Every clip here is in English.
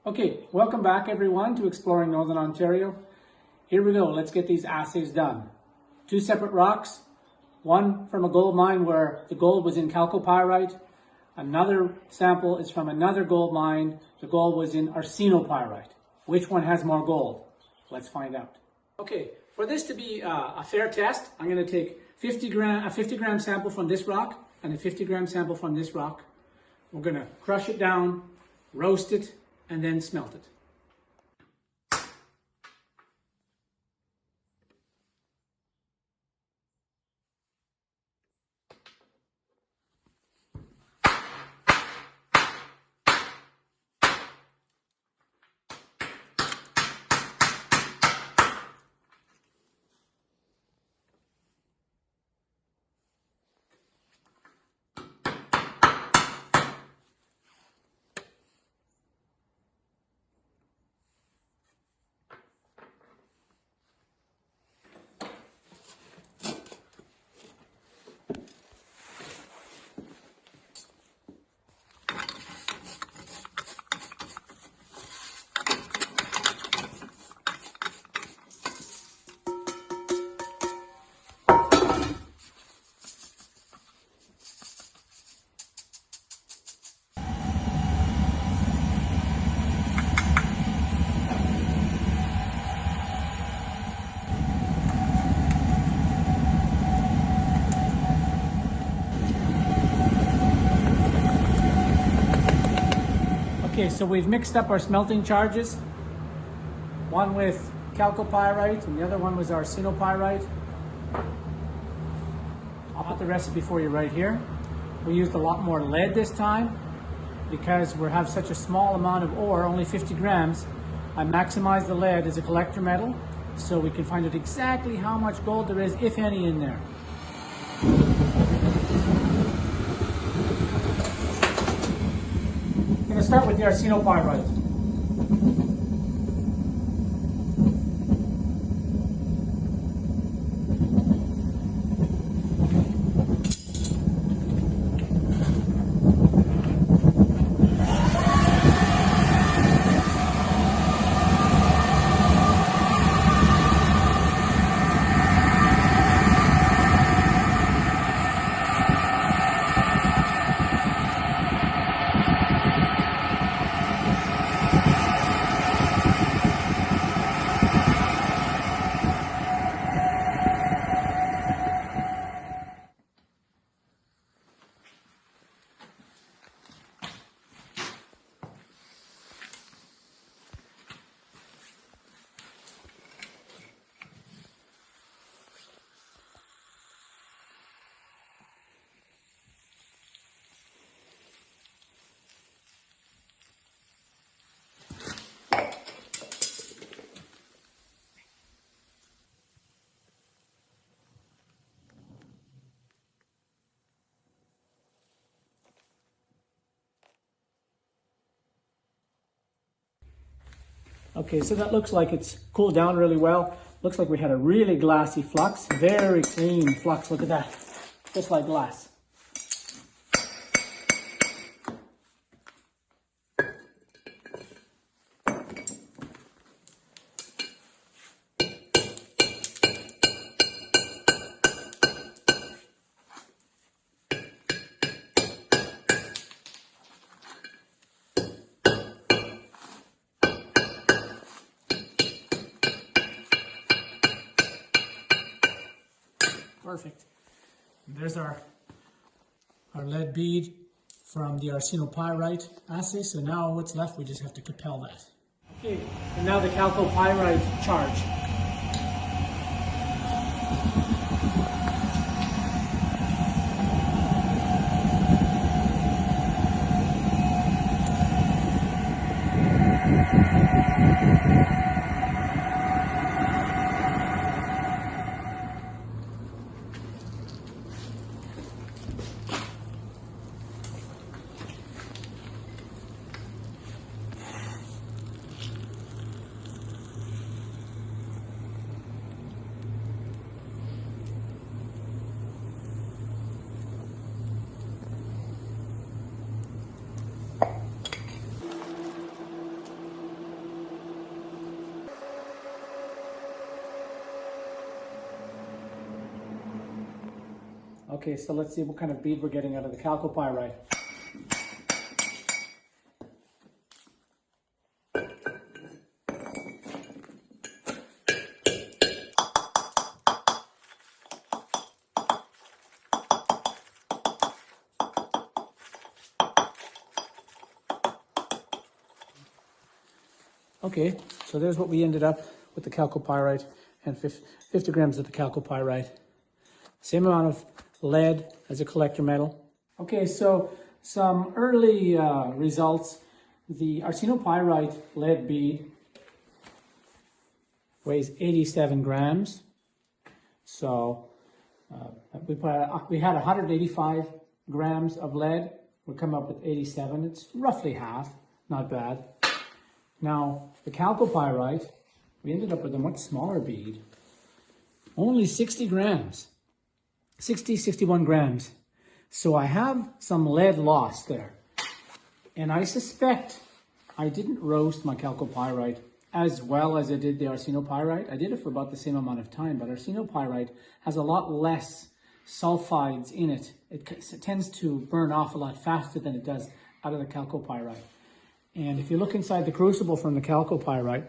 Okay, welcome back everyone to Exploring Northern Ontario. Here we go, let's get these assays done. Two separate rocks, one from a gold mine where the gold was in chalcopyrite. Another sample is from another gold mine, the gold was in arsenopyrite. Which one has more gold? Let's find out. Okay, for this to be a fair test, I'm going to take a 50 gram sample from this rock and a 50 gram sample from this rock. We're going to crush it down, roast it, and then smelt it. Okay, so we've mixed up our smelting charges. One with chalcopyrite and the other one was arsenopyrite. I'll put the recipe for you right here. We used a lot more lead this time because we have such a small amount of ore, only 50 grams. I maximized the lead as a collector metal so we can find out exactly how much gold there is, if any, in there. I'm going to start with the arsenopyrite. Okay, so that looks like it's cooled down really well. Looks like we had a really glassy flux, very clean flux. Look at that, just like glass. Perfect. And there's our lead bead from the arsenopyrite assay. So now what's left, we just have to compel that. Okay, and now the chalcopyrite charge. Okay, so let's see what kind of bead we're getting out of the chalcopyrite. Okay, so there's what we ended up with the chalcopyrite and 50 grams of the chalcopyrite. Same amount of lead as a collector metal. Okay, so some early results. The arsenopyrite lead bead weighs 87 grams. So we had 185 grams of lead. We'll come up with 87. It's roughly half, not bad. Now, the chalcopyrite, we ended up with a much smaller bead. Only 60 grams. 61 grams. So I have some lead loss there. And I suspect I didn't roast my chalcopyrite as well as I did the arsenopyrite. I did it for about the same amount of time, but arsenopyrite has a lot less sulfides in it. It tends to burn off a lot faster than it does out of the chalcopyrite. And if you look inside the crucible from the chalcopyrite,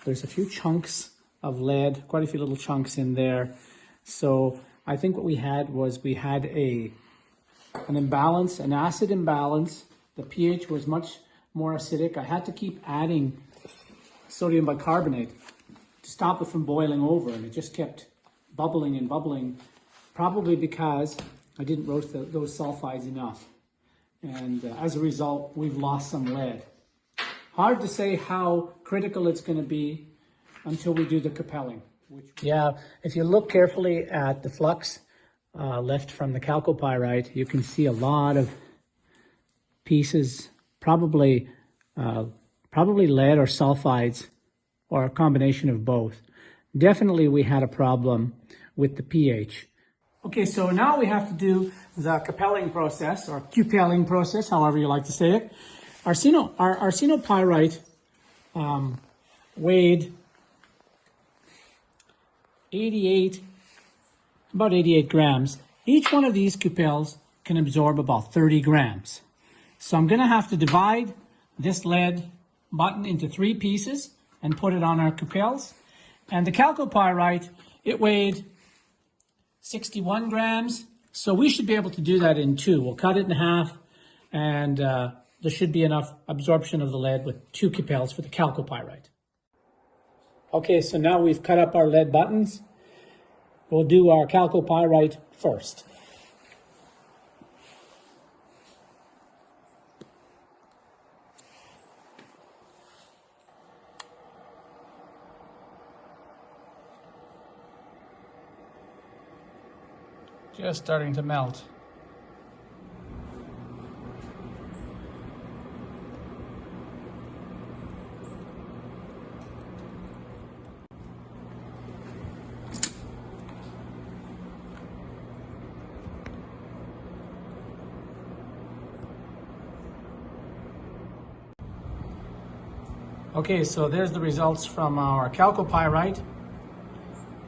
there's a few chunks of lead, quite a few little chunks in there. So I think what we had an imbalance, an acid imbalance. The pH was much more acidic. I had to keep adding sodium bicarbonate to stop it from boiling over, and it just kept bubbling and bubbling, probably because I didn't roast those sulfides enough. And as a result, we've lost some lead. Hard to say how critical it's going to be until we do the capelling. Yeah, if you look carefully at the flux left from the chalcopyrite, you can see a lot of pieces, probably lead or sulfides, or a combination of both. Definitely we had a problem with the pH. Okay, so now we have to do the capelling process, or cupelling process, however you like to say it. Our arsenopyrite weighed about 88 grams. Each one of these cupels can absorb about 30 grams. So I'm going to have to divide this lead button into 3 pieces and put it on our cupels. And the chalcopyrite, it weighed 61 grams. So we should be able to do that in 2. We'll cut it in half, and there should be enough absorption of the lead with 2 cupels for the chalcopyrite. Okay, so now we've cut up our lead buttons. We'll do our chalcopyrite first. Just starting to melt. Okay, so there's the results from our chalcopyrite.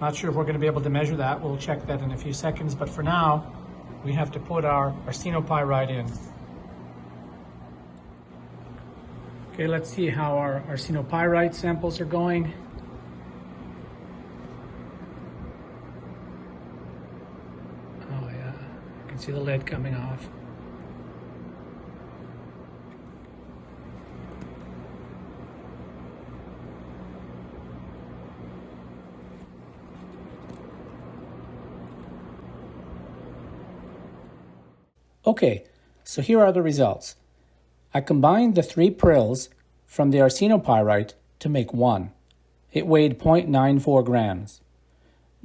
Not sure if we're going to be able to measure that. We'll check that in a few seconds, but for now, we have to put our arsenopyrite in. Okay, let's see how our arsenopyrite samples are going. Oh yeah, you can see the lead coming off. Okay, so here are the results. I combined the 3 prills from the arsenopyrite to make 1. It weighed 0.94 grams.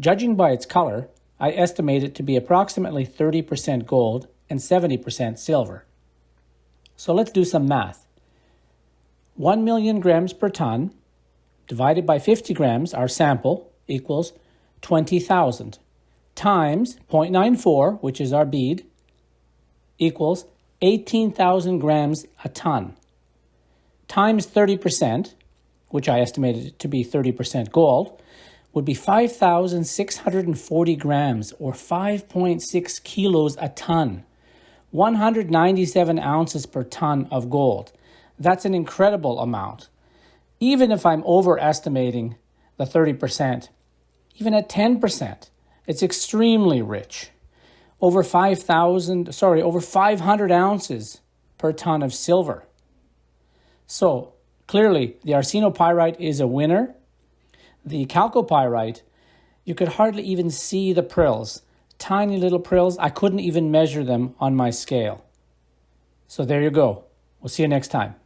Judging by its color, I estimate it to be approximately 30% gold and 70% silver. So let's do some math. 1 million grams per ton divided by 50 grams, our sample, equals 20,000, times 0.94, which is our bead, equals 18,000 grams a ton, times 30%, which I estimated to be 30% gold, would be 5,640 grams, or 5.6 kilos a ton. 197 ounces per ton of gold. That's an incredible amount. Even if I'm overestimating the 30%, even at 10%, it's extremely rich. Over 500 ounces per ton of silver. So clearly the arsenopyrite is a winner. The chalcopyrite, you could hardly even see the prills. Tiny little prills, I couldn't even measure them on my scale. So there you go. We'll see you next time.